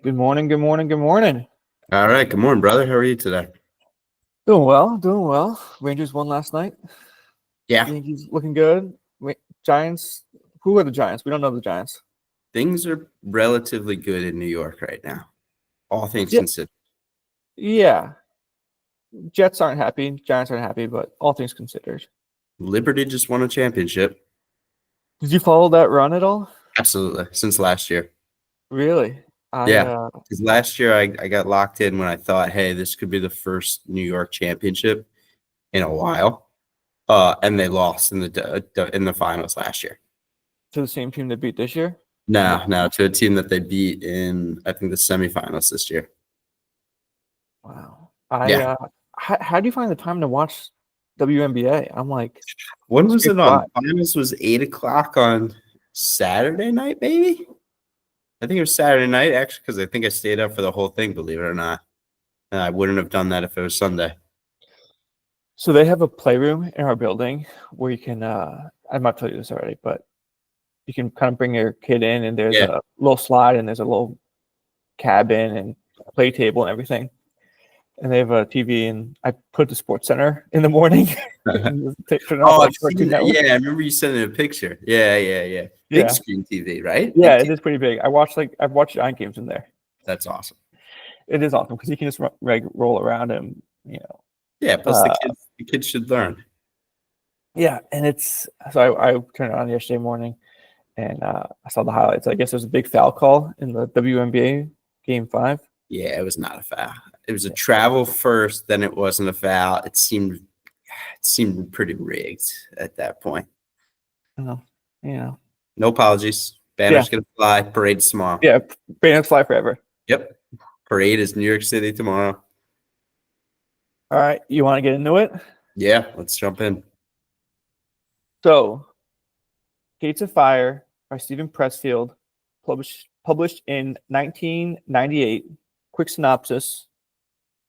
Good morning, good morning, good morning. All right. Good morning, brother. How are you today? Doing well, doing well. Rangers won last night. Yeah, Yankees looking good. Giants. Who are the Giants? We don't know the Giants. things are relatively good in New York right now, all things Yeah, considered. yeah. Jets aren't happy. Giants aren't happy, but all things considered. Liberty just won a championship. Did you follow that run at all? Absolutely. Since last year. Really? I Yeah. Because last year I got locked in when I thought, hey, this could be the first New York championship in a while. And they lost in the finals last year. to the same team that beat this year. No, to a team that they beat in, I think, the semifinals this year. Wow. Yeah. How do you find the time to watch WNBA? I'm like, When it's was pretty it on? flat. Finals was 8 o'clock on Saturday night, maybe? I think it was Saturday night, actually, because I think I stayed up for the whole thing, believe it or not. And I wouldn't have done that if it was Sunday. So they have a playroom in our building where you can. I might tell you this already, but you can kind of bring your kid in, and there's Yeah. a little slide, and there's a little cabin and play table and everything. And they have a TV, and I put the Sports Center in the morning. And turn off Oh, like I've seen Cartoon that. Network. Yeah, I remember you sending a picture. Yeah. Big Yeah, screen TV, right? yeah, Big it TV. is pretty big. I've watched Giant games in there. That's awesome. It is awesome because you can just roll around and Yeah, plus the kids should learn. yeah, and it's so I turned it on yesterday morning, and I saw the highlights. I guess there's a big foul call in the WNBA Game 5. Yeah, it was not a foul. It was a travel first, then it wasn't a foul. It seemed pretty rigged at that point. Oh, yeah. No apologies. Yeah. Banner's gonna fly. Parade's tomorrow. Yeah. Banners fly forever. Yep. Parade is New York City tomorrow. All right. You want to get into it? Yeah, let's jump in. So, Gates of Fire by Steven Pressfield, published in 1998. Quick synopsis.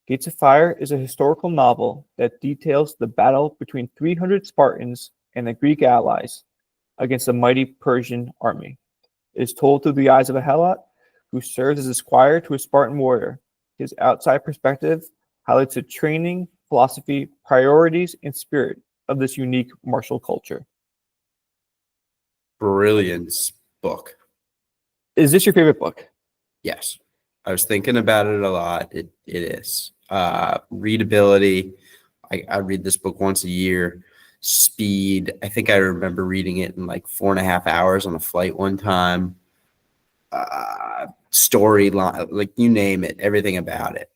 Gates of Fire is a historical novel that details the battle between 300 Spartans and the Greek allies against the mighty Persian army. It is told through the eyes of a Helot who serves as a squire to a Spartan warrior. His outside perspective highlights the training, philosophy, priorities, and spirit of this unique martial culture. Brilliant book. Is this your favorite book? Yes. I was thinking about it a lot. It is. Readability. I read this book once a year. Speed. I think I remember reading it in like 4.5 hours on a flight one time. Storyline, like you name it, everything about it.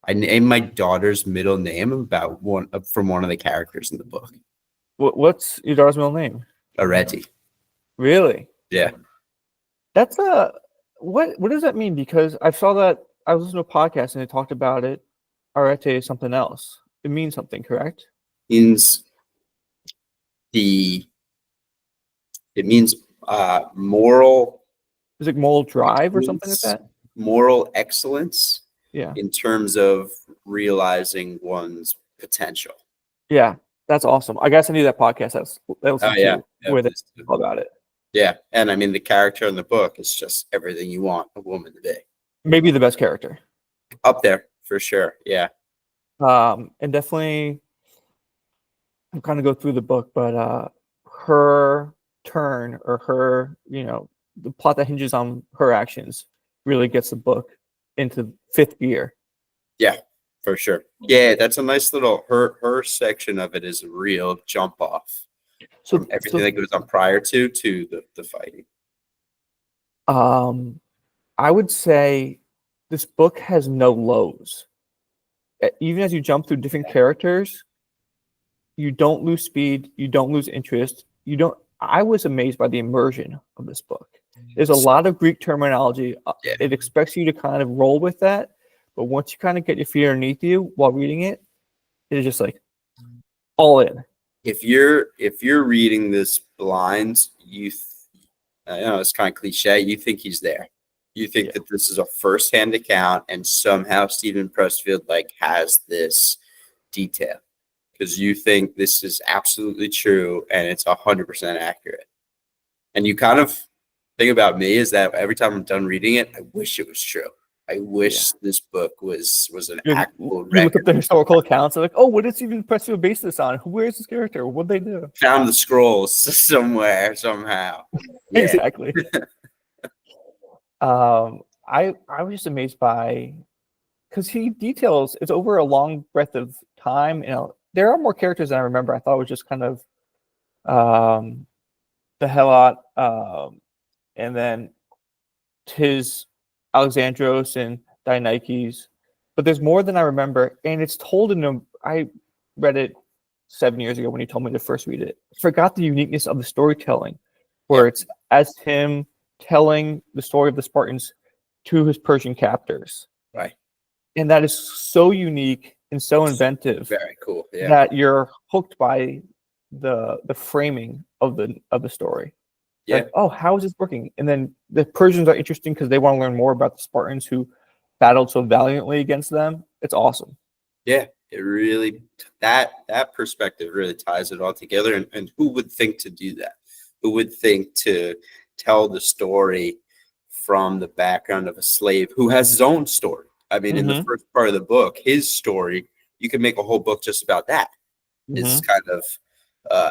I named my daughter's middle name from one of the characters in the book. What's your daughter's middle name? Areti. Really? Yeah. That's what does that mean? Because I saw that I was listening to a podcast and they talked about it. Arete is something else. It means something, correct? It means moral. Is it moral drive or something like that? Moral excellence. Yeah. In terms of realizing one's potential. Yeah, that's awesome. I guess I need that podcast. That was where they talk about it. Yeah, and I mean the character in the book is just everything you want a woman to be. Maybe the best character. Up there for sure. Yeah. And definitely, I'm kind of go through the book, but her turn or her, the plot that hinges on her actions really gets the book into fifth gear. Yeah, for sure. Yeah, that's a nice little her section of it is a real jump off from everything that goes on prior to the fighting. I would say this book has no lows. Even as you jump through different characters, you don't lose speed, you don't lose interest. I was amazed by the immersion of this book. There's a lot of Greek terminology. Yeah. It expects you to kind of roll with that, but once you kind of get your feet underneath you while reading it, it's just like all in. If you're reading this blind, I know it's kind of cliche. You think he's there. You think that this is a first-hand account, and somehow Steven Pressfield has this detail because you think this is absolutely true and it's 100% accurate. And you kind of think about me is that every time I'm done reading it, I wish it was true. I wish this book was an You, actual you look up record. the historical accounts. They're like, oh, what did Steven Pressfield base this on? Where is this character? What'd they do? Found the scrolls somewhere somehow. Yeah, Exactly. I was just amazed by, because he details it's over a long breadth of time. There are more characters than I remember. I thought it was just kind of the Helot, and then his Alexandros and Dionysius. But there's more than I remember, and it's told in a. I read it 7 years ago when he told me to first read it. I forgot the uniqueness of the storytelling, where it's as him telling the story of the Spartans to his Persian captors. right. And that is so unique and so inventive Very cool. Yeah, that you're hooked by the framing of the story. yeah. Like, oh, how is this working? And then the Persians are interesting because they want to learn more about the Spartans who battled so valiantly against them. It's awesome. Yeah, it really that perspective really ties it all together. And who would think to do that? Who would think to tell the story from the background of a slave who has his own story? I mean, in the first part of the book, his story, you could make a whole book just about that. His kind of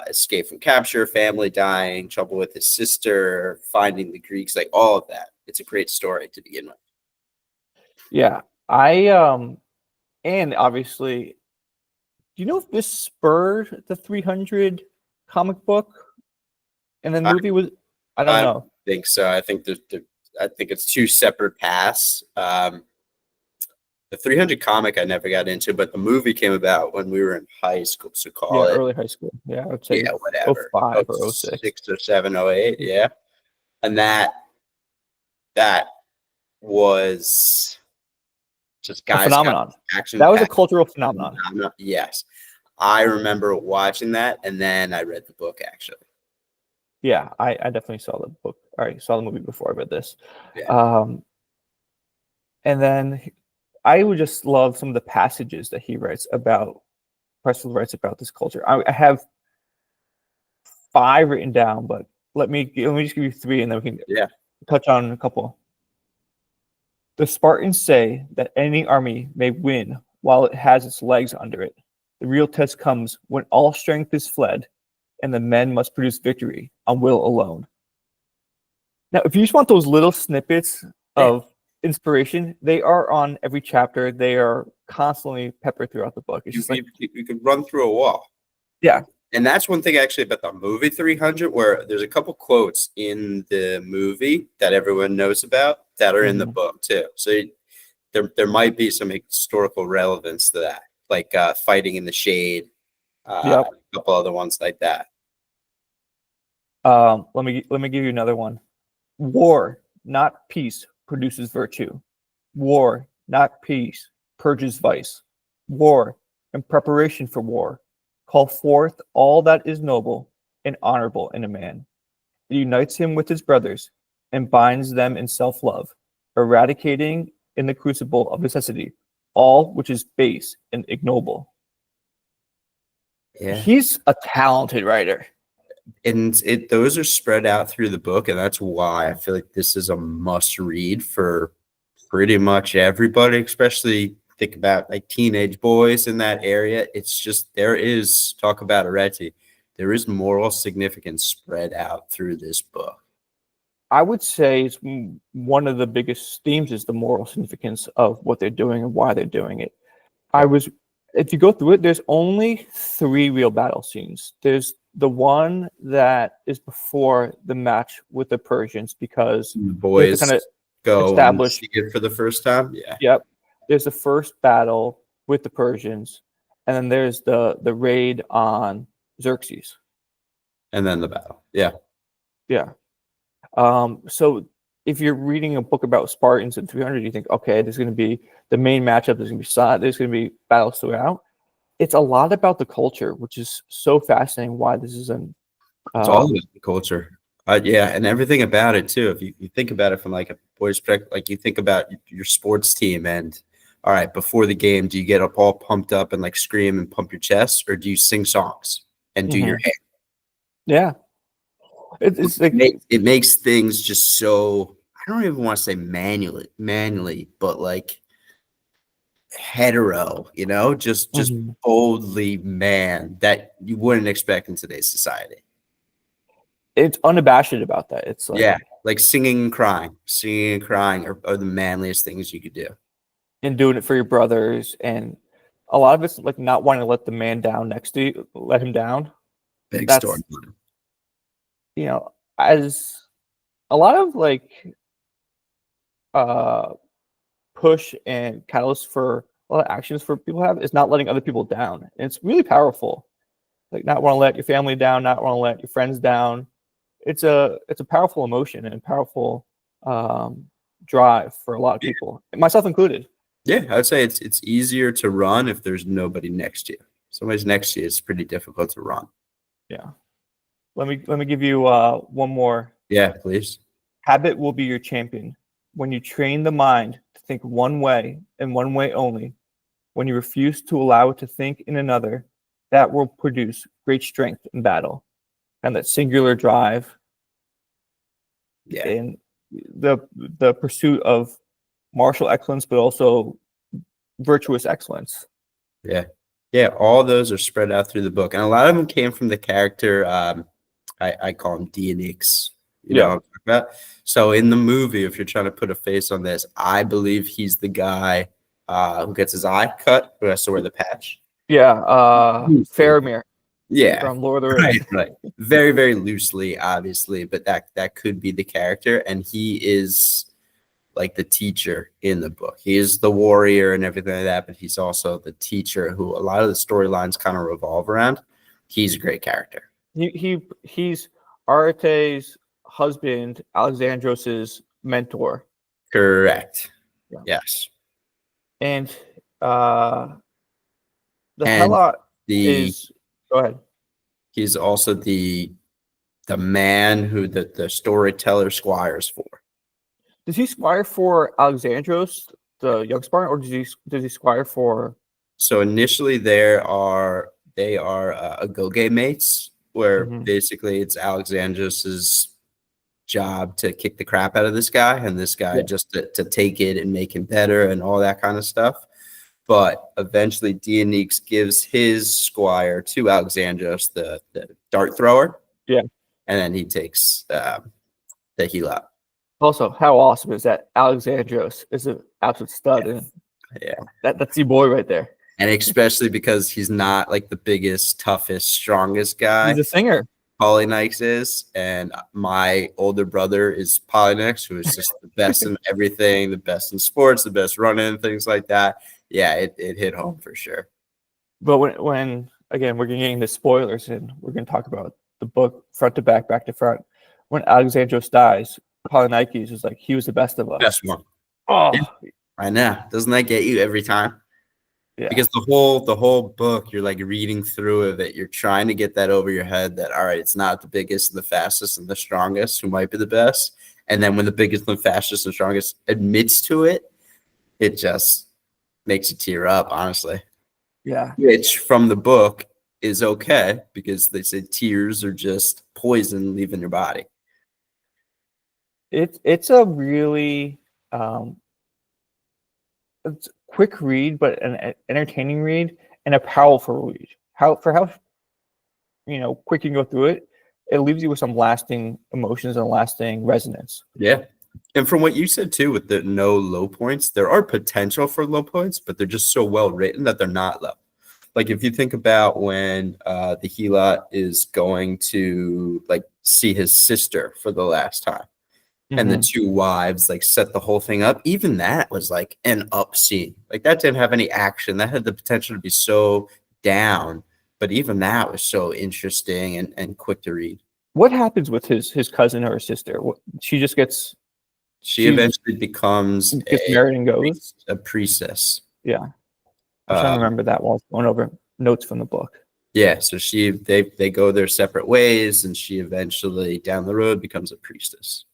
escape from capture, family dying, trouble with his sister, finding the Greeks, like all of that. It's a great story to begin with. Yeah, and obviously, do you know if this spurred the 300 comic book, and then movie was? I don't know. I think so. I think I think it's two separate paths. The 300 comic I never got into, but the movie came about when we were in high school. So call it early high school. Yeah, I would say whatever. 05 or 06. 6 or 7, 08. Yeah. And that was just guys. A phenomenon. Action. That was a cultural phenomenon. Yes. I remember watching that, and then I read the book, actually. Yeah, I definitely saw the book. I saw the movie before I read this. Yeah. And then I would just love some of the passages that he writes about, Pressfield writes about this culture. I have 5 written down, but let me just give you 3, and then we can touch on a couple. The Spartans say that any army may win while it has its legs under it. The real test comes when all strength is fled, and the men must produce victory on will alone. Now, if you just want those little snippets of inspiration, they are on every chapter. They are constantly peppered throughout the book. It's just like you could run through a wall. Yeah. And that's one thing actually about the movie 300, where there's a couple quotes in the movie that everyone knows about that are in the book too. So there might be some historical relevance to that, like fighting in the shade, a couple other ones like that. Let me give you another one. War, not peace, produces virtue. War, not peace, purges vice. War, in preparation for war, call forth all that is noble and honorable in a man. It unites him with his brothers and binds them in self-love, eradicating in the crucible of necessity all which is base and ignoble. Yeah. He's a talented writer. And those are spread out through the book, and that's why I feel like this is a must read for pretty much everybody, especially think about like teenage boys in that area. It's just, there is, talk about heredity, there is moral significance spread out through this book. I would say it's one of the biggest themes is the moral significance of what they're doing and why they're doing it. If you go through it, there's only 3 real battle scenes. There's the one that is before the match with the Persians, because the boys kind of go establish and see it for the first time. Yeah. Yep. There's the first battle with the Persians, and then there's the raid on Xerxes. And then the battle. Yeah. Yeah. So if you're reading a book about Spartans in 300, you think, okay, there's going to be the main matchup. There's going to be battles throughout. It's a lot about the culture, which is so fascinating. Why this is an it's all about the culture. Yeah, and everything about it too. If you think about it from like a boy's perspective, like you think about your sports team, and all right, before the game, do you get up all pumped up and like scream and pump your chest, or do you sing songs and do your hair? Yeah, it's like it makes things just so, I don't even want to say manually, but like hetero, just Mhm. boldly man that you wouldn't expect in today's society. It's unabashed about that. It's Yeah, like, like singing and crying are the manliest things you could do. and doing it for your brothers, and a lot of it's like not wanting to let the man down next to you, let him down. Big That's, story. as a lot of like uh push and catalyst for a lot of actions for people have is not letting other people down. And it's really powerful. Like not want to let your family down, not want to let your friends down. It's a powerful emotion and powerful drive for a lot of Yeah, people, myself included. yeah, I would say it's easier to run if there's nobody next to you. If somebody's next to you, it's pretty difficult to run. Yeah. Let me give you one more. Yeah, please. Habit will be your champion. When you train the mind to think one way and one way only, when you refuse to allow it to think in another, that will produce great strength in battle. And that singular drive Yeah, in the pursuit of martial excellence, but also virtuous excellence. yeah, yeah. All those are spread out through the book, and a lot of them came from the character. I call him Dionix. You know Yeah. what I'm talking about? So in the movie, if you're trying to put a face on this, I believe he's the guy who gets his eye cut, who has to wear the patch. Yeah. Loosely. Faramir Yeah, from Lord of the right, Rings. right. Very, very loosely, obviously, but that could be the character, and he is like the teacher in the book. He is the warrior and everything like that, but he's also the teacher who a lot of the storylines kind of revolve around. He's a great character. He's Arte's husband, Alexandros's mentor. Correct. Yeah. Yes. And uh the And Helot the is, go ahead. he's also the man who the storyteller squires for. Does he squire for Alexandros, the young Spartan, or does he squire for? So initially they are Agoge mates, where Mhm. basically it's Alexandros's job to kick the crap out of this guy, and this guy Yeah. just to take it and make him better and all that kind of stuff. But eventually Dionix gives his squire to Alexandros, the dart thrower, Yeah. and then he takes the Helot. Also, how awesome is that? Alexandros is an absolute stud, and Yeah. that's your boy right there. And especially because he's not like the biggest, toughest, strongest He's guy. a singer. Polynix is, and my older brother is Polynix, who is just the best in everything, the best in sports, the best running, things like that. Yeah, it hit home for sure. But when again we're getting into spoilers, and we're going to talk about the book front to back to front. When Alexandros dies, Polynikes is like he was the best of us. Best one. Yeah, Oh I know. Doesn't that get you every time? yeah, Because the whole book, you're like reading through of it. You're trying to get that over your head that all right, it's not the biggest and the fastest and the strongest who might be the best. And then when the biggest and fastest and strongest admits to it, it just makes you tear up, honestly. yeah. Which from the book is okay because they say tears are just poison leaving your body. It's a really it's a quick read, but an entertaining read and a powerful read. How quick you can go through it, it leaves you with some lasting emotions and lasting resonance. Yeah. And from what you said too, with the no low points, there are potential for low points, but they're just so well written that they're not low. Like if you think about when the Helot is going to like see his sister for the last time, and the Mhm. two wives like set the whole thing up. Even that was like an up scene. Like that didn't have any action. That had the potential to be so down, but even that was so interesting and quick to read. What happens with his cousin or his sister? She just gets She she eventually becomes gets married and goes. a priestess. Yeah, I'm trying to Um, remember that while I was going over notes from the book. yeah, so they go their separate ways, and she eventually down the road becomes a priestess.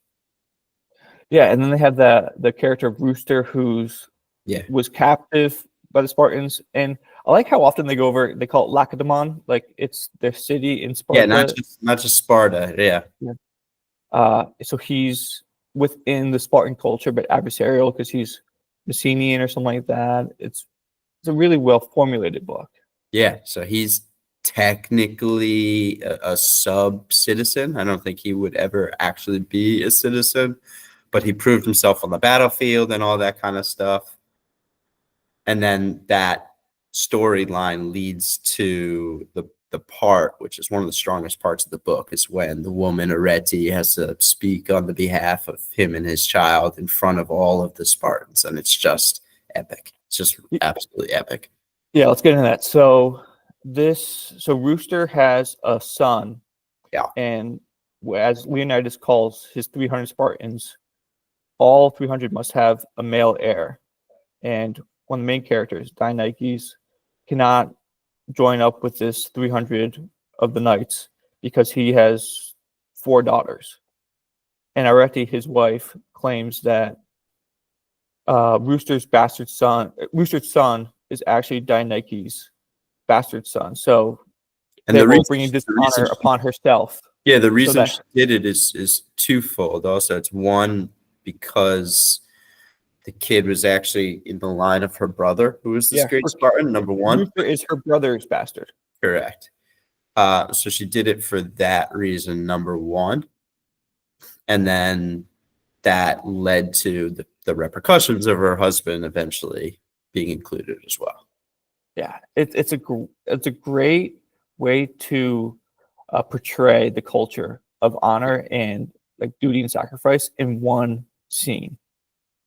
Yeah, and then they have the character of Rooster, who's Yeah, was captive by the Spartans, and I like how often they go over. They call it Lacedaemon, like it's their city in yeah, Sparta. not just Sparta. Yeah, Yeah. So he's within the Spartan culture, but adversarial because he's Messenian or something like that. It's a really well formulated book. Yeah, so he's technically a sub citizen. I don't think he would ever actually be a citizen, but he proved himself on the battlefield and all that kind of stuff. And then that storyline leads to the part, which is one of the strongest parts of the book, is when the woman Arete has to speak on the behalf of him and his child in front of all of the Spartans, and it's just epic. It's just absolutely epic. Yeah, let's get into that. So Rooster has a son. Yeah. And as Leonidas calls his 300 Spartans, all 300 must have a male heir. And one of the main characters, Dionysus, cannot join up with this 300 of the knights because he has 4 daughters. And Arete, his wife, claims that Rooster's son is actually Dionysus' bastard son. So And therefore bringing dishonor upon herself. Yeah, the reason she did it is twofold. Also, it's one, because the kid was actually in the line of her brother, who was this great Spartan, number one. Rooster is her brother's bastard. Correct. So she did it for that reason, number one. And then that led to the repercussions of her husband eventually being included as well. Yeah, it's a great way to portray the culture of honor and like duty and sacrifice in one scene.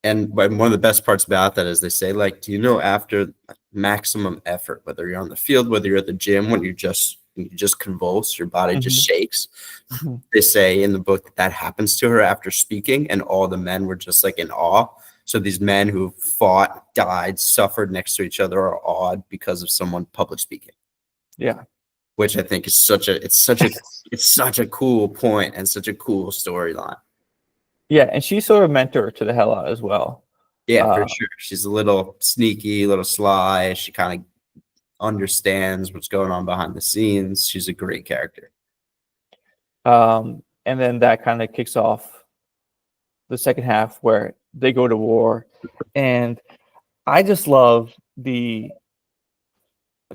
And one of the best parts about that is they say, like, do you know, after maximum effort, whether you're on the field, whether you're at the gym, when you just convulse, your body just shakes. They say in the book that happens to her after speaking, and all the men were just like in awe. So these men who fought, died, suffered next to each other are awed because of someone public speaking. Yeah. Which I think is such a cool point and such a cool storyline. Yeah, and she's sort of a mentor to the hell out as well. Yeah, for sure. She's a little sneaky, a little sly. She kind of understands what's going on behind the scenes. She's a great character. And then that kind of kicks off the second half where they go to war. And I just love the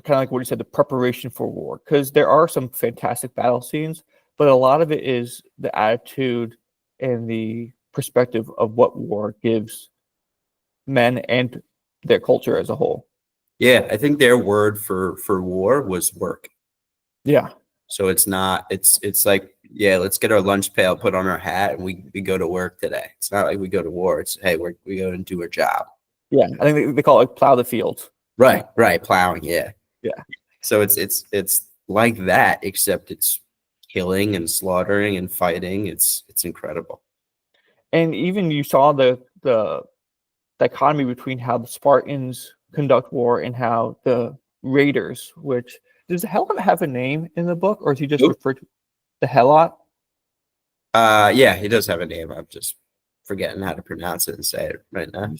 kind of like what you said, the preparation for war, because there are some fantastic battle scenes, but a lot of it is the attitude and the perspective of what war gives men and their culture as a whole. Yeah, I think their word for war was work. Yeah. So it's like, yeah, let's get our lunch pail, put on our hat, and we go to work today. It's not like we go to war. It's, hey, we go and do our job. Yeah, I think they call it like plow the field. Right, plowing, yeah. Yeah. So it's like that, except it's killing and slaughtering and fighting. It's incredible. And even you saw the dichotomy between how the Spartans conduct war and how the Raiders, which does the Helot have a name in the book, or is he just referred to the Helot? Yeah, he does have a name. I'm just forgetting how to pronounce it and say it right now.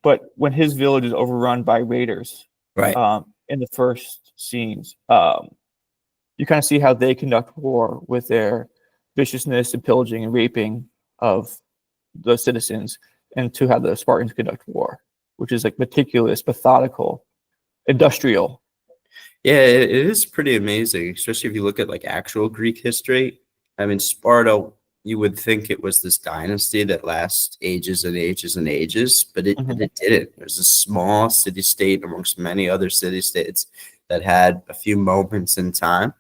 But when his village is overrun by Raiders, right, in the first scenes, you kind of see how they conduct war with their viciousness and pillaging and raping of the citizens, and to how the Spartans conduct war, which is like meticulous, methodical, industrial. Yeah, it is pretty amazing, especially if you look at like actual Greek history. I mean, Sparta, you would think it was this dynasty that lasts ages and ages and ages, but it didn't. It was a small city-state amongst many other city-states that had a few moments in time,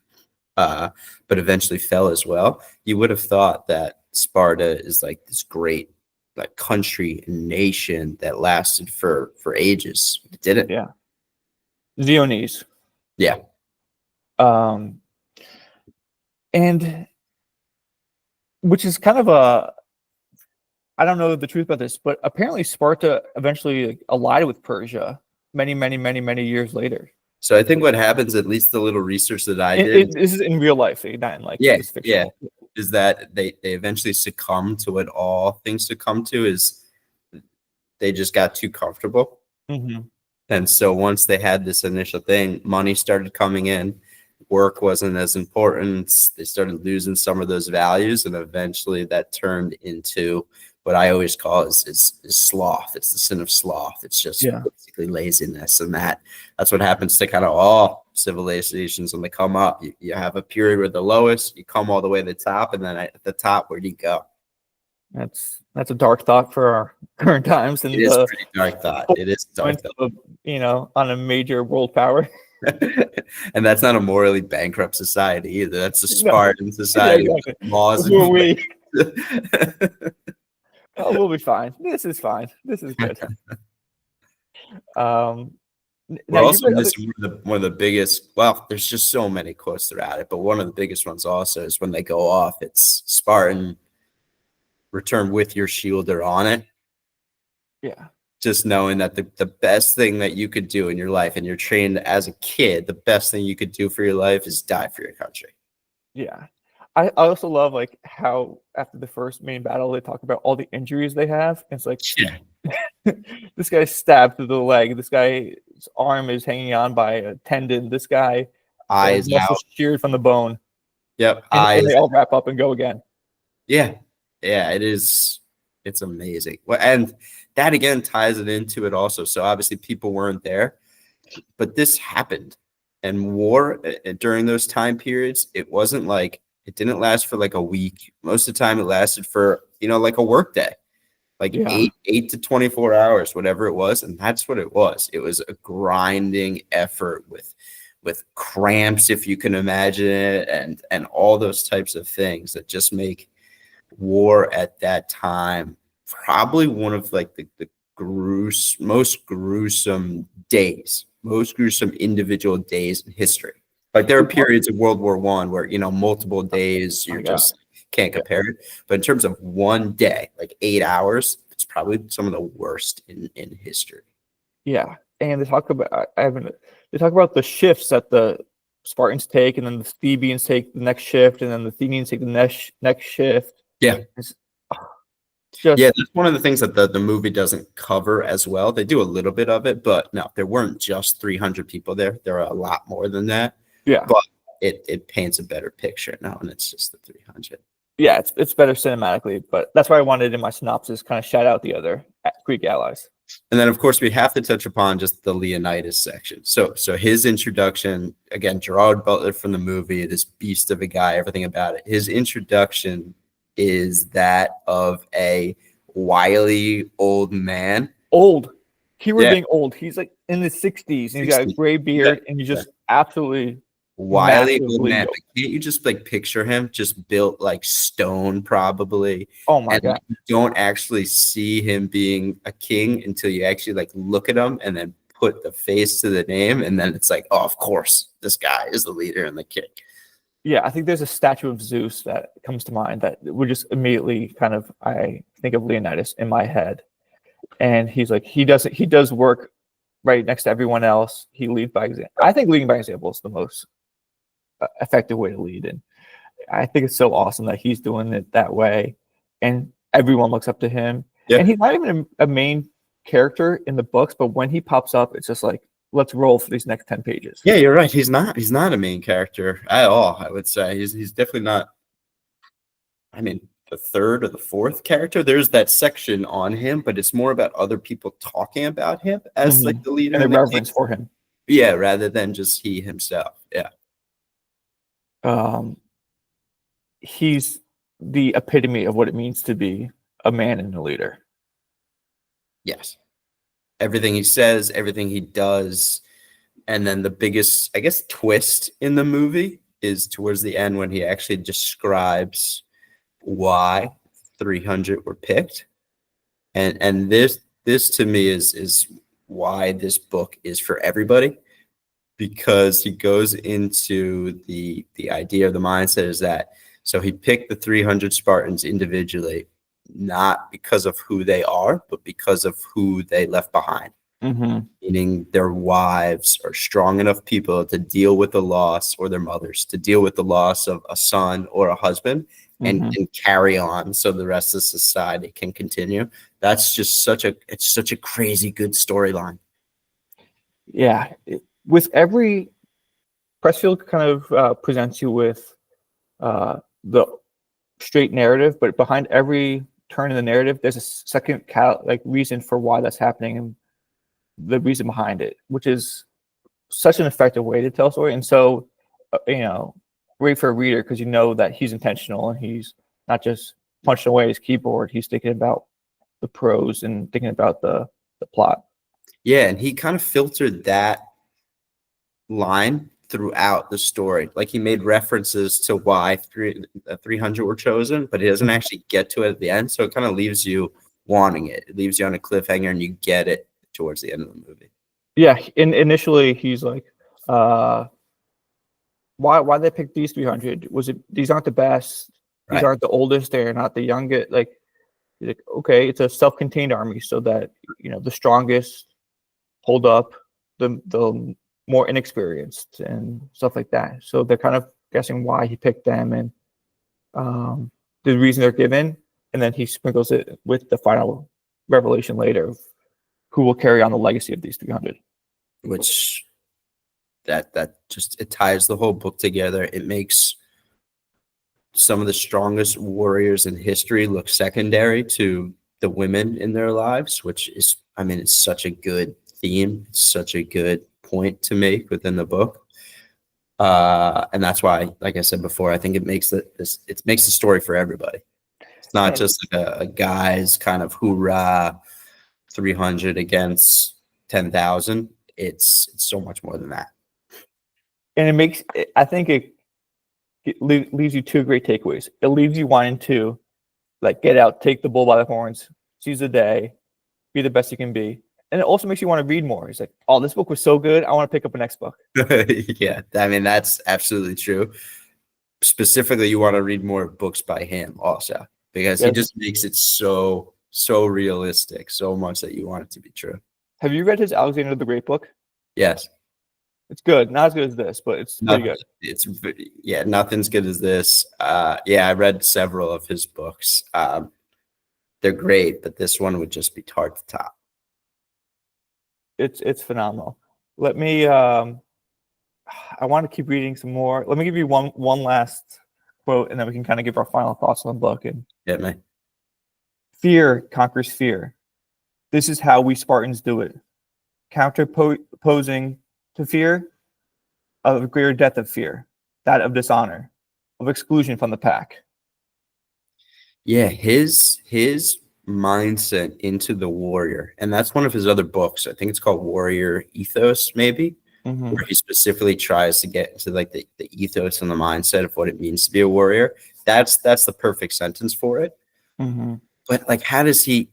but eventually fell as well. You would have thought that Sparta is like this great like country and nation that lasted for ages. It didn't. Yeah. Xiones. Yeah. And which is kind of I don't know the truth about this, but apparently Sparta eventually allied with Persia many years later. So I think what happens, at least the little research that I did, this is in real life, not in like this fictional. Yeah, is that they eventually succumb to what all things succumb to, is they just got too comfortable. And so once they had this initial thing, money started coming in, work wasn't as important. They started losing some of those values, and eventually that turned into what I always call is sloth. It's the sin of sloth. It's just Yeah. basically laziness, and that's what happens to kind of all civilizations when they come up. You have a period where the lowest, you come all the way to the top, and then at the top, where do you go? That's a dark thought for our current times, and It is pretty dark thought. It is dark thought. of, on a major world power. And that's not a morally bankrupt society either. That's a No. Spartan society Yeah, with laws. Who are we? Oh, we'll be fine. This is fine. This is good. We're Now also missing one of the biggest. Well, there's just so many quotes throughout it, but one of the biggest ones also is when they go off. It's Spartan, return with your shield or on it. Yeah. Just knowing that the best thing that you could do in your life, and you're trained as a kid, the best thing you could do for your life is die for your country. Yeah. I also love like how after the first main battle they talk about all the injuries they have. It's like this guy's stabbed through the leg. This guy's arm is hanging on by a tendon. This guy eyes muscle out, sheared from the bone. Yep, and they all wrap up and go again. Yeah, it is. It's amazing. Well, and that again ties it into it also. So obviously people weren't there, but this happened, and war during those time periods, it wasn't like it didn't last for like a week. Most of the time, it lasted for like a work day, like 8 to 24 hours, whatever it was, and that's what it was. It was a grinding effort with cramps, if you can imagine it, and all those types of things that just make war at that time probably one of like the most gruesome individual days in history. Like there are periods of World War I where multiple days you just can't compare it, but in terms of one day, like 8 hours, it's probably some of the worst in history. Yeah, and they talk about the shifts that the Spartans take, and then the Thebians take the next shift, and then the Athenians take the next shift. Yeah. That's one of the things that the movie doesn't cover as well. They do a little bit of it, but no, there weren't just 300 people there. There are a lot more than that. Yeah. But it paints a better picture now, and it's just the 300. Yeah, it's better cinematically, but that's why I wanted in my synopsis kind of shout out the other Greek allies. And then, of course, we have to touch upon just the Leonidas section. So his introduction, again, Gerard Butler from the movie, this beast of a guy, everything about it. His introduction is that of a wily old man. Old. Keyword being old. He's like in the 60s, and he's got a gray beard, and he's just absolutely wily old man. But can't you just like picture him just built like stone, probably? Oh my God. You don't actually see him being a king until you actually like look at him and then put the face to the name, and then it's like, oh, of course, this guy is the leader and the king. Yeah, I think there's a statue of Zeus that comes to mind that would just immediately I think of Leonidas in my head. And he's like, he does work right next to everyone else. He leads by example. I think leading by example is the most effective way to lead. And I think it's so awesome that he's doing it that way. And everyone looks up to him. Yeah. And he's not even a main character in the books, but when he pops up, it's just like, let's roll for these next 10 pages. Yeah, you're right. He's not a main character at all, I would say. He's definitely not, the third or the fourth character. There's that section on him, but it's more about other people talking about him as like the leader. And the reverence for him. Yeah, rather than just he himself. Yeah. He's the epitome of what it means to be a man and a leader. Yes. Everything he says, everything he does. And then the biggest, I guess, twist in the movie is towards the end when he actually describes why 300 were picked. And this to me is why this book is for everybody, because he goes into the idea of the mindset is that, so he picked the 300 Spartans individually, not because of who they are, but because of who they left behind. Meaning their wives are strong enough people to deal with the loss, or their mothers to deal with the loss of a son or a husband, and carry on so the rest of society can continue. That's just such a crazy good storyline. Yeah. With every Pressfield kind of presents you with the straight narrative, but behind every turn in the narrative, there's a second reason for why that's happening and the reason behind it, which is such an effective way to tell a story. And so, great for a reader because you know that he's intentional and he's not just punching away his keyboard. He's thinking about the prose and thinking about the plot. Yeah, and he kind of filtered that line throughout the story. Like he made references to why 300 were chosen, but he doesn't actually get to it at the end. So it kind of leaves you wanting it. It leaves you on a cliffhanger and you get it towards the end of the movie. Yeah, initially he's like, why they pick these 300? Was it these aren't the best? These Right. aren't the oldest. They're not the youngest. Like, okay, it's a self-contained army, so that the strongest hold up the more inexperienced and stuff like that. So they're kind of guessing why he picked them and the reason they're given, and then he sprinkles it with the final revelation later of who will carry on the legacy of these 300. Which that just it ties the whole book together. It makes some of the strongest warriors in history look secondary to the women in their lives, which is, it's such a good theme, such a good point to make within the book. And that's why, like I said before, I think it makes the story for everybody. It's not just like a guy's kind of hoorah 300 against 10,000. It's so much more than that. And I think it leaves you two great takeaways. It leaves you wanting to get out, take the bull by the horns, seize the day, be the best you can be. And it also makes you want to read more. It's like, oh, this book was so good, I want to pick up the next book. Yeah, that's absolutely true. Specifically, you want to read more books by him also, because he just makes it so realistic, so much that you want it to be true. Have you read his Alexander the Great book? Yes. It's good. Not as good as this, but it's pretty good. It's nothing's good as this. I read several of his books. They're great, but this one would just be hard to top. It's phenomenal. Let me I want to keep reading some more. Let me give you one last quote, and then we can kind of give our final thoughts on the book. And Yeah, man. Fear conquers fear. This is how we Spartans do it. Counterposing to fear, of greater depth of fear, that of dishonor, of exclusion from the pack. Yeah, his mindset into the warrior, and that's one of his other books. I think it's called Warrior Ethos, maybe, where he specifically tries to get into the ethos and the mindset of what it means to be a warrior. That's the perfect sentence for it. But how does he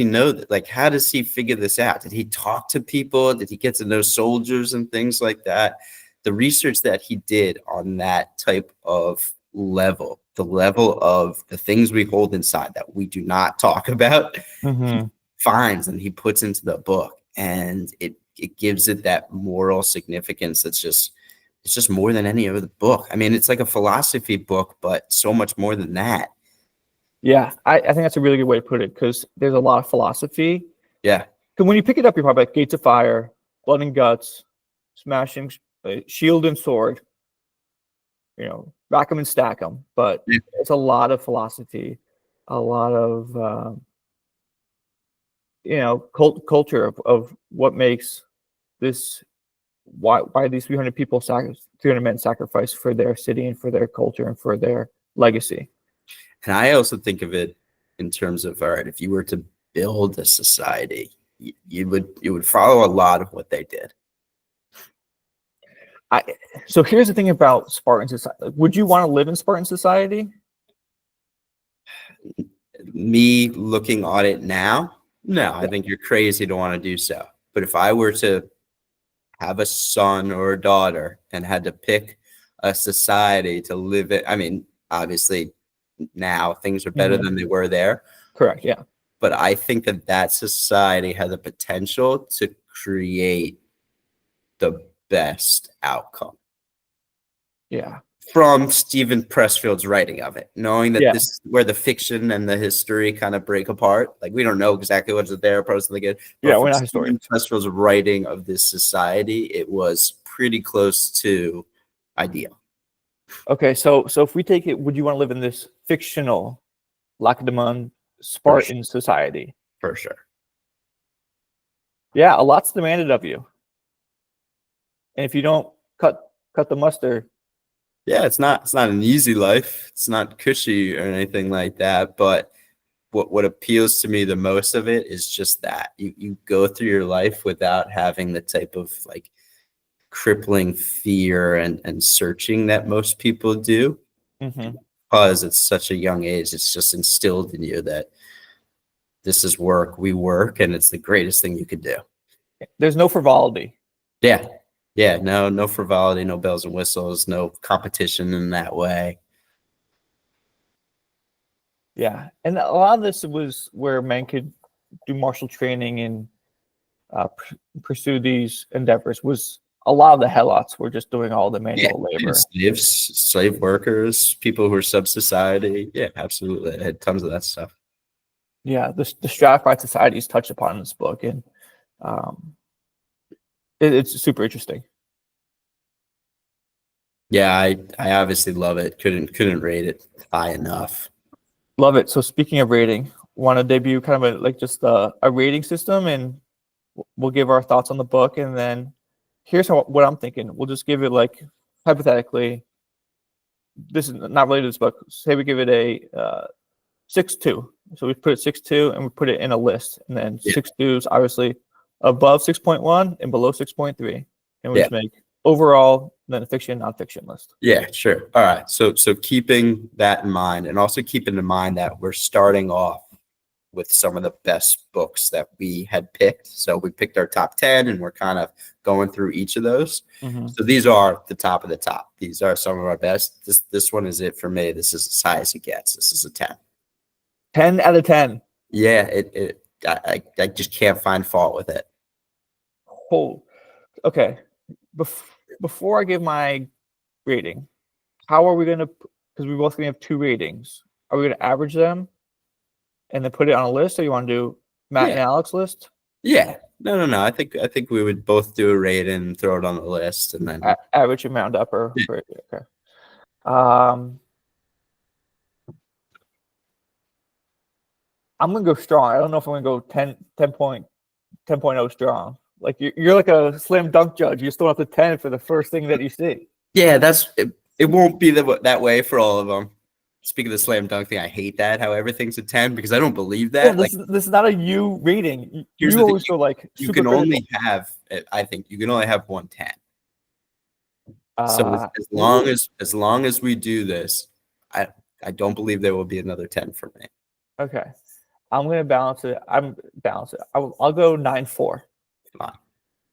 know that? How does he figure this out? Did he talk to people? Did he get to know soldiers and things like that? The research that he did on that type of level, the level of the things we hold inside that we do not talk about, he finds and he puts into the book, and it gives it that moral significance. It's just more than any other book. It's like a philosophy book, but so much more than that. Yeah, I think that's a really good way to put it, because there's a lot of philosophy. Yeah. Because when you pick it up, you're probably like Gates of Fire, Blood and Guts, Smashing, Shield and Sword, rack them and stack them. But it's a lot of philosophy, a lot of, culture of what makes this, why these 300 people, 300 men sacrifice for their city and for their culture and for their legacy. And I also think of it in terms of, all right, if you were to build a society, you would follow a lot of what they did. So here's the thing about Spartan society. Would you want to live in Spartan society? Me looking at it now, no, I think you're crazy to want to do so. But if I were to have a son or a daughter and had to pick a society to live in, obviously now things are better than they were there. Correct, yeah. But I think that society has the potential to create the best outcome. Yeah. From Steven Pressfield's writing of it, knowing that this is where the fiction and the history kind of break apart. We don't know exactly what's there, personally good. Yeah, we're not historians. Steven Pressfield's writing of this society, it was pretty close to ideal. Okay, so if we take it, would you want to live in this fictional Lacedaemon Spartan society? For sure. Yeah, a lot's demanded of you, and if you don't cut the mustard, Yeah, it's not an easy life. It's not cushy or anything like that. But what appeals to me the most of it is just that you go through your life without having the type of like crippling fear and searching that most people do, because it's such a young age. It's just instilled in you that this is work, we work, and it's the greatest thing you could do. there's no frivolity. Yeah. Yeah. No frivolity, no bells and whistles, no competition in that way. Yeah, and a lot of this was where men could do martial training and pursue these endeavors. Was a lot of the helots were just doing all the manual labor. Slave workers, people who are sub society. Yeah, absolutely. I had tons of that stuff. Yeah, the stratified societies touched upon in this book, and it's super interesting. Yeah, I obviously love it. Couldn't rate it high enough. Love it. So speaking of rating, want to debut kind of just a rating system, and we'll give our thoughts on the book, and then here's what I'm thinking. We'll just give it like hypothetically. This is not related to this book. Say we give it a 6.2. So we put it 6.2 and we put it in a list, and then 6.2 is obviously above 6.1 and below 6.3, and we just make overall then a fiction nonfiction list. Yeah, sure. All right. So keeping that in mind, and also keeping in mind that we're starting off with some of the best books that we had picked. So we picked our top 10 and we're kind of going through each of those. So these are the top of the top. These are some of our best. This one is it for me. This is as high as it gets. This is a 10. 10 out of 10. Yeah, I just can't find fault with it. Oh, okay. Before I give my rating, how are we going to, because we're both going to have 2 ratings, are we going to average them and then put it on a list, or you want to do Matt and Alex list? Yeah. No. I think we would both do a rating and throw it on the list, and then average and round up. Or okay. I'm gonna go strong. I don't know if I'm gonna go 10.0 strong. Like you're like a slam dunk judge. You still have the 10 for the first thing that you see. Yeah, it won't be that way for all of them. Speaking of the slam dunk thing, I hate that how everything's a 10 because I don't believe that. Yeah, this is not a you rating. You always feel like you can only have. I think you can only have 1 10. So as long as we do this, I don't believe there will be another 10 for me. Okay, I'm gonna balance it. I'll go 9.4. Fine.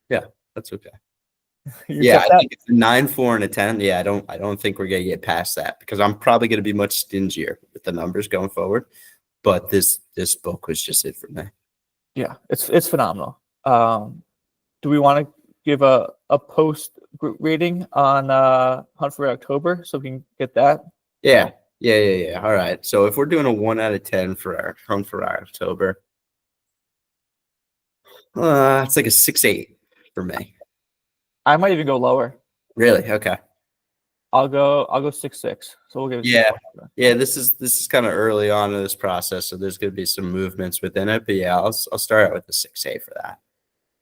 Yeah, that's okay. I think it's a 9.4 and a 10. Yeah, I don't think we're gonna get past that because I'm probably gonna be much stingier with the numbers going forward. But this book was just it for me. Yeah, it's phenomenal. Do we want to give a post rating on Hunt for October so we can get that? Yeah. All right. So if we're doing a 1 out of 10 for our Hunt for October, it's like a 6.8 for me. I might even go lower. Really? Okay. I'll go 6.6. So we'll give it. Yeah. This is kind of early on in this process, so there's going to be some movements within it. But yeah, I'll start out with a 6.8 for that.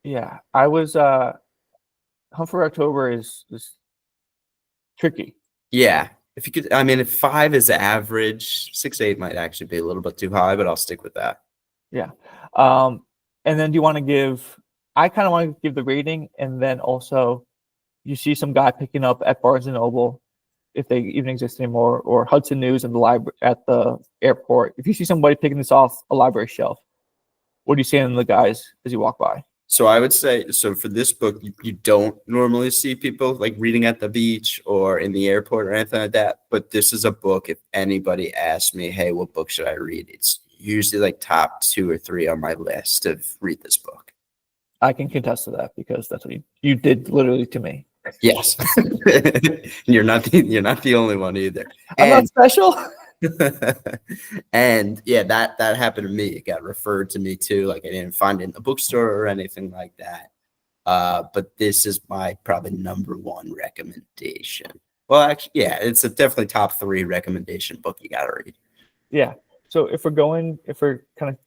Yeah, I was Hunt for October is tricky. Yeah, if you could, I mean, if 5 is average, 6.8 might actually be a little bit too high, but I'll stick with that. Yeah. And then do you want to give? I kind of want to give the rating, and then also, you see some guy picking up at Barnes and Noble, if they even exist anymore, or Hudson News in the library at the airport. If you see somebody picking this off a library shelf, what do you say to the guys as you walk by? So I would say, so for this book, you don't normally see people like reading at the beach or in the airport or anything like that. But this is a book, if anybody asks me, hey, what book should I read? It's usually like top 2 or 3 on my list of read this book. I can contest to that because that's what you did literally to me. Yes. You're not the only one either. I'm not special. And yeah, that happened to me. It got referred to me too. Like I didn't find it in the bookstore or anything like that. But this is my probably number 1 recommendation. Well, actually, yeah, it's a definitely top 3 recommendation book you got to read. Yeah. So if we're kind of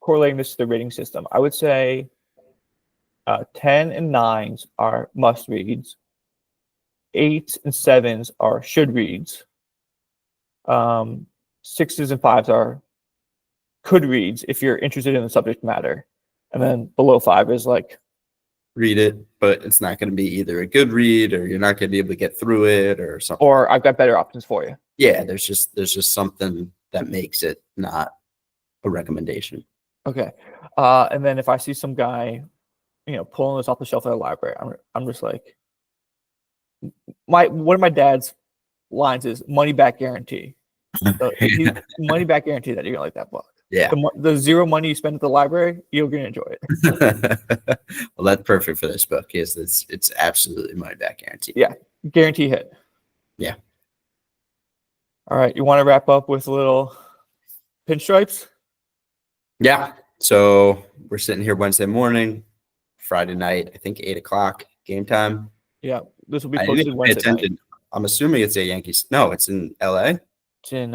correlating this to the rating system, I would say 10 and 9s are must reads. 8s and 7s are should reads. 6s and 5s are could reads if you're interested in the subject matter. And then below 5 is like read it, but it's not going to be either a good read or you're not going to be able to get through it or something. Or I've got better options for you. Yeah, there's just something that makes it not a recommendation. Okay. And then if I see some guy, pulling this off the shelf at a library, I'm just like, one of my dad's lines is money back guarantee. So money back guarantee that you're gonna like that book. Yeah. The zero money you spend at the library, you're gonna enjoy it. Well, that's perfect for this book. Yes, it's absolutely money back guarantee. Yeah, guarantee hit. Yeah. All right, you want to wrap up with a little pinstripes? Yeah. So we're sitting here Wednesday morning, Friday night, I think 8:00 game time. Yeah, this will be I posted didn't pay Wednesday night. attention. I'm assuming it's a Yankees. No, it's in LA. It's in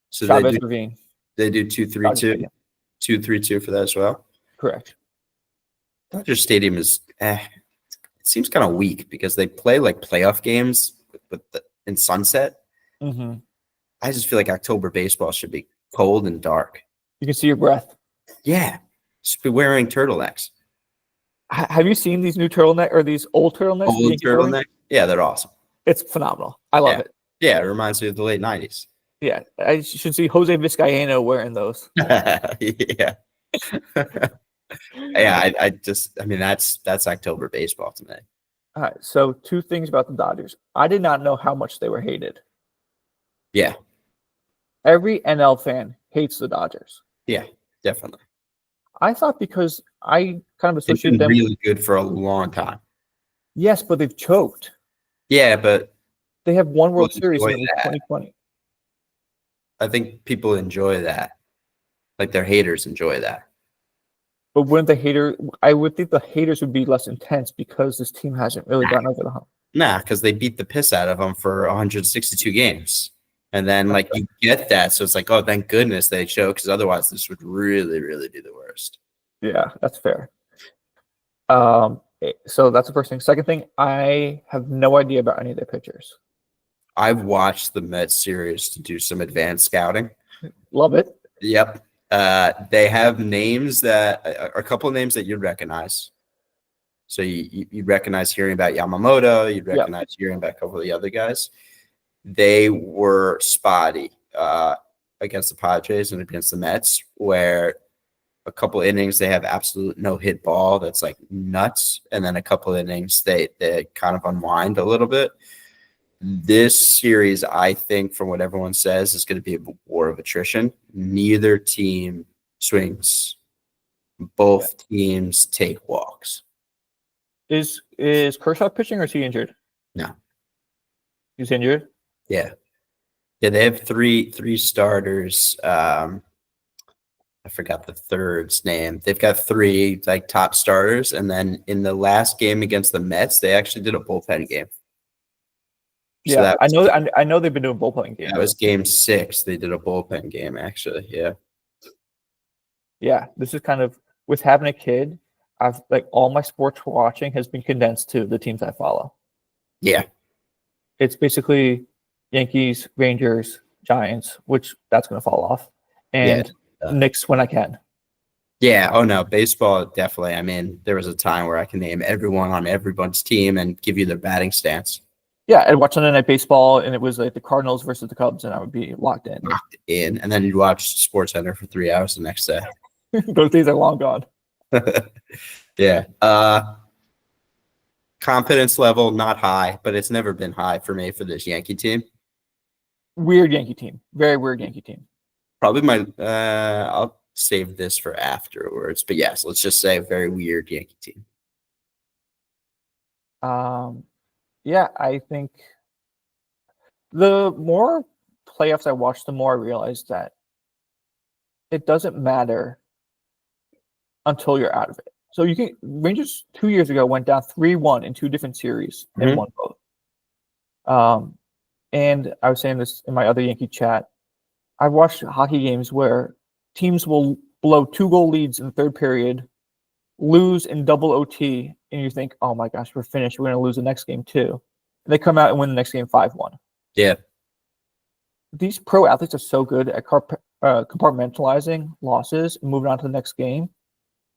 So Chavez Ravine. they do 2-3-2, 2-3-2 for that as well. Correct. Dodger Stadium is it seems kind of weak because they play like playoff games in sunset. Mm-hmm. I just feel like October baseball should be cold and dark. You can see your breath. Yeah, should be wearing turtlenecks. Have you seen these new turtleneck or these old turtlenecks? Old turtleneck? Yeah, they're awesome. It's phenomenal. I love it. Yeah, it reminds me of the late 90s. Yeah, I should see Jose Vizcaíno wearing those. Yeah. Yeah, I mean, that's October baseball to me. All right, so 2 things about the Dodgers. I did not know how much they were hated. Yeah. Every NL fan hates the Dodgers. Yeah, definitely. I thought because I kind of It's associated been them. really good for a long time. Yes, but they've choked. Yeah, but They have one World Well, Series in enjoy that. 2020. I think people enjoy that. Like their haters enjoy that. But I would think the haters would be less intense because this team hasn't really gotten over the hump. Nah, because they beat the piss out of them for 162 games. And then, like, you get that. So it's like, oh, thank goodness they choke, because otherwise this would really, really be the worst. Yeah, that's fair. So that's the first thing. Second thing, I have no idea about any of their pitchers. I've watched the Mets series to do some advanced scouting. Love it. Yep. They have names a couple of names that you'd recognize. So you'd recognize hearing about Yamamoto. You'd recognize hearing about a couple of the other guys. They were spotty against the Padres and against the Mets, where a couple innings they have absolute no-hit ball that's like nuts, and then a couple innings they kind of unwind a little bit. This series, I think, from what everyone says, is going to be a war of attrition. Neither team swings. Both teams take walks. Is Kershaw pitching or is he injured? No. He's injured? Yeah. Yeah, they have three starters. I forgot the third's name. They've got 3 like top starters, and then in the last game against the Mets, they actually did a bullpen game. So Yeah, I know they've been doing bullpen games. That was game 6. They did a bullpen game, actually. Yeah. Yeah, this is kind of with having a kid. I've like all my sports watching has been condensed to the teams I follow. Yeah. It's basically Yankees, Rangers, Giants, which that's going to fall off, and Knicks when I can. Yeah. Oh no, baseball definitely. I mean, there was a time where I can name everyone on everyone's team and give you their batting stance. Yeah, I'd watch Sunday Night Baseball, and it was like the Cardinals versus the Cubs, and I would be locked in. And then you'd watch SportsCenter for 3 hours the next day. Those days are long gone. Yeah. Confidence level, not high, but it's never been high for me for this Yankee team. Weird Yankee team. Very weird Yankee team. Probably I'll save this for afterwards. But yes, let's just say a very weird Yankee team. Yeah, I think the more playoffs I watch, the more I realize that it doesn't matter until you're out of it. So Rangers 2 years ago went down 3-1 in 2 different series and won both. And I was saying this in my other Yankee chat. I've watched hockey games where teams will blow 2-goal leads in the third period, lose in double OT, and you think, oh my gosh, we're finished. We're going to lose the next game too. And they come out and win the next game 5-1. Yeah. These pro athletes are so good at compartmentalizing losses and moving on to the next game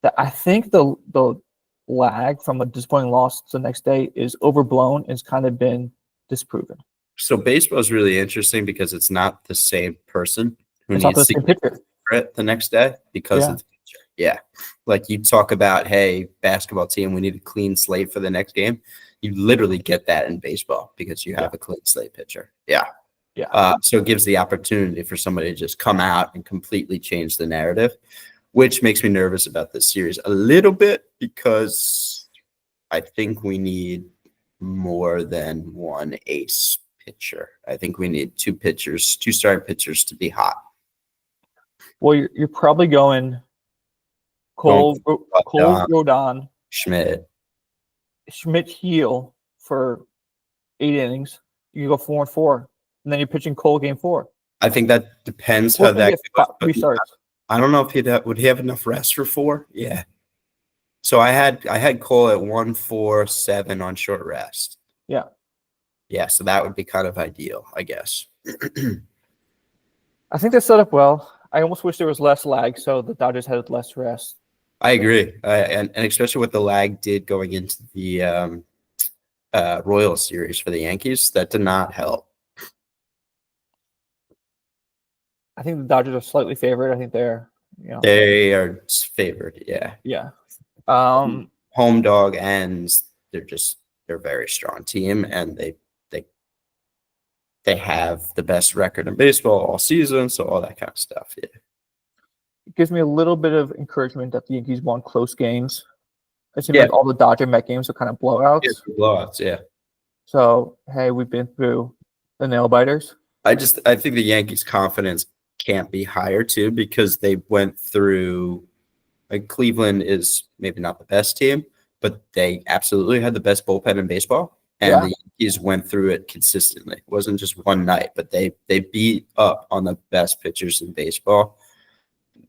that I think the lag from a disappointing loss to the next day is overblown and it's kind of been disproven. So baseball is really interesting because it's not the same person who It's not the needs to same pitcher. it the next day because of the pitcher. Yeah. Like you talk about, hey, basketball team, we need a clean slate for the next game. You literally get that in baseball because you have a clean slate pitcher. Yeah. Yeah. So it gives the opportunity for somebody to just come out and completely change the narrative, which makes me nervous about this series a little bit because I think we need more than one ace pitcher. I think we need two starting pitchers to be hot. Well, you're probably going Cole, Rodon, Schmidt, Heel for 8 innings. You go 4-4, and then you're pitching Cole game 4. I think that depends how that goes. 3 starts. I don't know if would he have enough rest for 4? Yeah. So I had Cole at 1-4-7 on short rest. Yeah. Yeah, so that would be kind of ideal, I guess. I think they're set up well. I almost wish there was less lag, so the Dodgers had less rest. I agree, and especially what the lag did going into the Royals series for the Yankees, that did not help. I think the Dodgers are slightly favored. I think they are favored. Yeah. Yeah. Home dog ends. They're a very strong team, and they have the best record in baseball all season, so all that kind of stuff. Yeah. It gives me a little bit of encouragement that the Yankees won close games. It seems like all the Dodger Met games are kind of blowouts. Yeah, blowouts, yeah. So, hey, we've been through the nail biters. I think the Yankees' confidence can't be higher too because they went through. Like Cleveland is maybe not the best team, but they absolutely had the best bullpen in baseball. And the Yankees went through it consistently. It wasn't just one night, but they beat up on the best pitchers in baseball.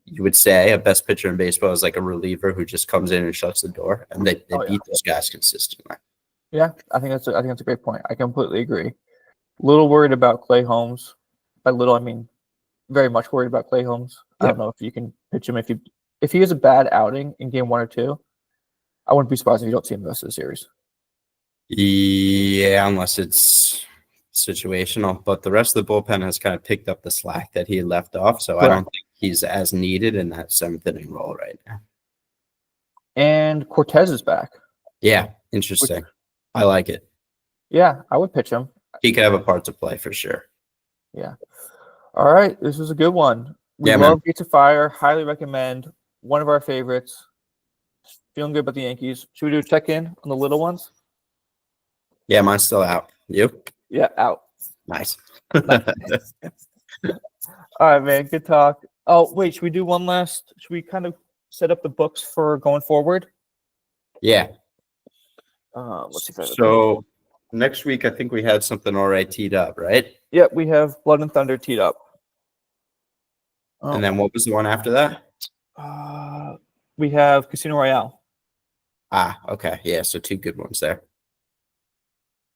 You would say a best pitcher in baseball is like a reliever who just comes in and shuts the door, and they beat those guys consistently. Yeah, I think that's a great point. I completely agree. A little worried about Clay Holmes. By little, I mean very much worried about Clay Holmes. I don't know if you can pitch him if he has a bad outing in game 1 or 2. I wouldn't be surprised if you don't see him the rest of the series. Yeah, unless it's situational. But the rest of the bullpen has kind of picked up the slack that he left off. So I don't think he's as needed in that 7th inning role right now. And Cortez is back. Yeah, interesting. I like it. Yeah, I would pitch him. He could have a part to play for sure. Yeah. All right, this was a good one. We love Gates of Fire. Highly recommend. One of our favorites. Feeling good about the Yankees. Should we do a check-in on the little ones? Yeah, mine's still out. You? Yeah, out. Nice. All right, man. Good talk. Oh, wait. Should we do one last? Should we kind of set up the books for going forward? Yeah. Let's see if so next week, I think we had something already teed up, right? Yeah, we have Blood and Thunder teed up. And then what was the one after that? We have Casino Royale. Okay. Yeah, so 2 good ones there.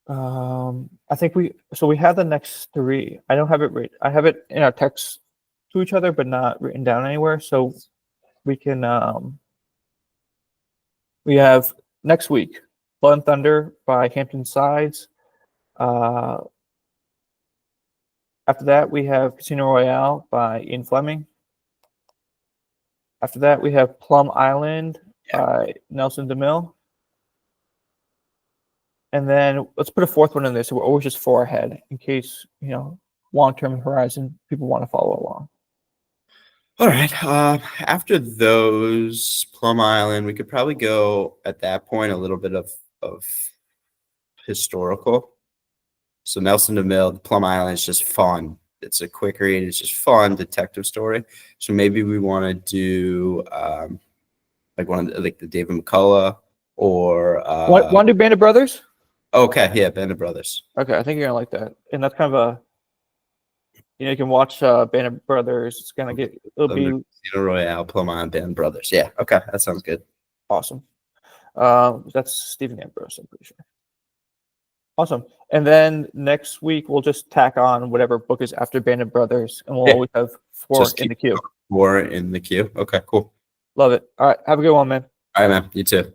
I think we have the next 3. I don't have it right. I have it in our text to each other, but not written down anywhere. So we can we have next week Blood and Thunder by Hampton Sides. After that, we have Casino Royale by Ian Fleming. After that, we have Plum Island by Nelson DeMille. And then let's put a 4th one in there so we're always just 4 ahead in case, long-term horizon, people want to follow along. All right. After those, Plum Island, we could probably go at that point a little bit of historical. So Nelson DeMille, Plum Island is just fun. It's a quick read. It's just fun detective story. So maybe we want to do like the David McCullough or want to do Band of Brothers? Okay, yeah, Band of Brothers. Okay, I think you're gonna like that, and that's kind of a you can watch Band of Brothers. It's gonna it'll be Casino Royale, Plum Band of Brothers. Yeah, okay, that sounds good. awesome. That's Stephen Ambrose, I'm pretty sure. Awesome. And then next week we'll just tack on whatever book is after Band of Brothers, and we'll always have 4 Just in the queue. 4 in the queue. Okay, cool. Love it. All right, have a good one, man. All right, man. You too.